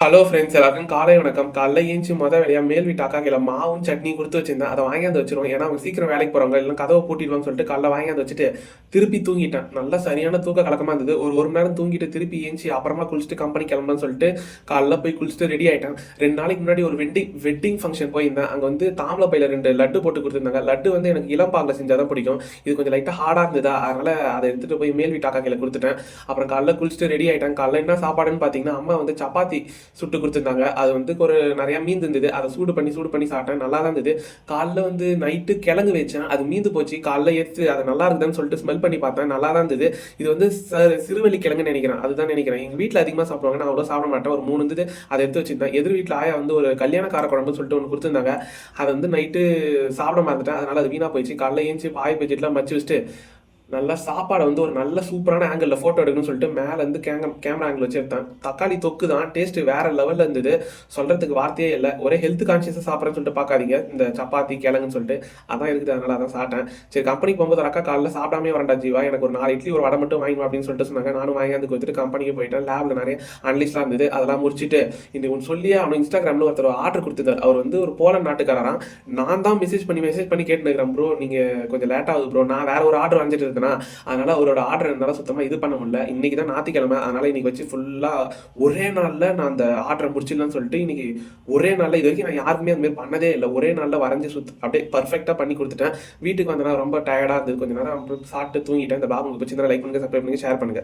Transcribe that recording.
Hello friends, எல்லாருக்கும் காலை வணக்கம். காலைல ஏஞ்சி வேலையா மேல் வீட்டு அக்கா கையில மாவும் சட்னி குடுத்து வச்சிருந்தேன். அத வாங்கியாந்து வச்சுருவோம். ஏன்னா, அவங்க சீக்கிரம் வேலைக்கு போறவங்க. இல்ல கதவ பூட்டிடுவாங்கன்னு சொல்லிட்டு காலைல வாங்கியாந்து வச்சுட்டு, திருப்பி தூங்கிட்டேன். நல்லா சரியான தூக்க கலக்கமா இருந்தது. ஒரு 1 மணி நேரம் தூங்கிட்டு திருப்பி ஏஞ்சி அப்புறமா குளிச்சுட்டு கம்பெனி கிளம்பலாம்னு சொல்லிட்டு காலைல போய் குளிச்சுட்டு ரெடி ஆயிட்டேன். 2 நாளைக்கு முன்னாடி ஒரு வெட்டிங் ஃபங்ஷன் போயிருந்தேன். அங்க வந்து தாம்பூல பையில 2 லட்டு போட்டு குடுத்துருந்தாங்க. லட்டு வந்து எனக்கு இளம் பாகுல செஞ்சா தான் பிடிக்கும். இது கொஞ்சம் லைட்டா ஹார்டா இருந்ததா, அதனால அத எடுத்துட்டு போய் மேல் வீட்டு அக்கா கையில குடுத்துட்டேன். அப்புறம் காலைல குளிச்சுட்டு ரெடி ஆயிட்டேன். காலைல என்ன சாப்பாடுன்னு பார்த்தீங்கன்னா, அம்மா வந்து சப்பாத்தி சுட்டு குடுத்துருந்தாங்க. அது வந்து ஒரு நிறையா மீந்து இருந்தது. அதை சூடு பண்ணி சாப்பிட்டேன். நல்லா தான் இருந்தது. காலைல வந்து நைட்டு கிழங்கு வச்சேன். அது மீந்து போச்சு. காலைல எடுத்து அது நல்லா இருக்குதுன்னு சொல்லிட்டு ஸ்மெல் பண்ணி பார்த்தேன். நல்லா தான் இருந்தது. இது வந்து சிறுவள்ளி கிழங்குன்னு நினைக்கிறேன். அதுதான் நினைக்கிறேன். எங்கள் வீட்டில் அதிகமாக சாப்பிடுவாங்க. நான் அவ்வளோ சாப்பிட மாட்டேன். ஒரு 3 இருந்தது. அதை எடுத்து வச்சிருந்தேன். எதிர் வீட்டில் ஆயா வந்து ஒரு கல்யாணக்கார குழம்புன்னு சொல்லிட்டு ஒன்று கொடுத்துருந்தாங்க. அதை வந்து நைட்டு சாப்பிட மறந்துட்டேன். அதனால அது வீணாக போயிடுச்சு. காலைல ஏஞ்சி பாய் பட்ஜெட்லாம் மச்சு வச்சுட்டு நல்லா சாப்பாடை வந்து ஒரு நல்ல சூப்பரான ஆங்கிளில் ஃபோட்டோ எடுக்கணும்னு சொல்லிட்டு மேலேருந்து கேமரா ஆங்கிள் வச்சு எடுத்தேன். தக்காளி தொக்கு தான் டேஸ்ட்டு வேறு லெவலில் இருந்தது. சொல்கிறதுக்கு வார்த்தையே இல்லை. ஒரே ஹெல்த் கான்ஷியஸாக சாப்பிட்றேன்னு சொல்லிட்டு பார்க்காதீங்க. இந்த சப்பாத்தி கிழங்குன்னு சொல்லிட்டு அதான் இருக்குது. அதனால அதான் சாப்பிட்டேன். சரி, கம்பெனிக்கு போகும்போது அக்கா காலைல சாப்பிடாமே வரண்டா ஜீவா, எனக்கு ஒரு 4 இட்லி ஒரு வடை மட்டும் வாங்கிடும் அப்படின்னு சொல்லிட்டு சொன்னாங்க. நானும் வாங்கி கொடுத்துட்டு கம்பெனிக்கு போயிட்டேன். லேபில் நிறைய அனலிஸ்ட்லாம் இருந்தது. அதெல்லாம் முடிச்சுட்டு இன்னைக்கு ஒன்று சொல்லியே அவனுக்கு இன்ஸ்டாகிராமில் ஒருத்தர் ஆர்டர் கொடுத்துருந்தார். அவர் வந்து ஒரு போலண்ட் நாட்டுக்காரரான். நான் தான் மெசேஜ் பண்ணி கேட்டுருக்கிறேன். ப்ரோ நீங்கள் கொஞ்சம் லேட் ஆகுது ப்ரோ, நான் வேறு ஒரு ஆர்டர் வந்துட்டு இருக்கேன்னா, அதனால அவரோட ஆர்டர் இருந்தாலும் சுத்தமாக இது பண்ண முடியல. இன்னைக்கு தான் ஞாயிற்றுக்கிழமை. அதனால இன்னைக்கு வச்சு ஃபுல்லாக ஒரே நாளில் நான் அந்த ஆர்டரை முடிச்சிடலாம்னு சொல்லிட்டு இன்னைக்கு ஒரே நாளில், இது வரைக்கும் நான் யாருக்குமே அந்த மாதிரி பண்ணதே இல்லை, ஒரே நாளில் வரைஞ்சி அப்படியே பர்ஃபெக்டாக பண்ணி கொடுத்துட்டேன். வீட்டுக்கு வந்தேன்னா ரொம்ப டயர்டாக இருந்தது. கொஞ்சம் நேரம் சாப்பிட்டு தூங்கிட்டேன். இந்த பாபு உங்களுக்கு பிடிச்சிருந்தா லைக் பண்ணுங்க, சப்ஸ்கிரைப் பண்ணுங்க, ஷேர் பண்ணுங்க.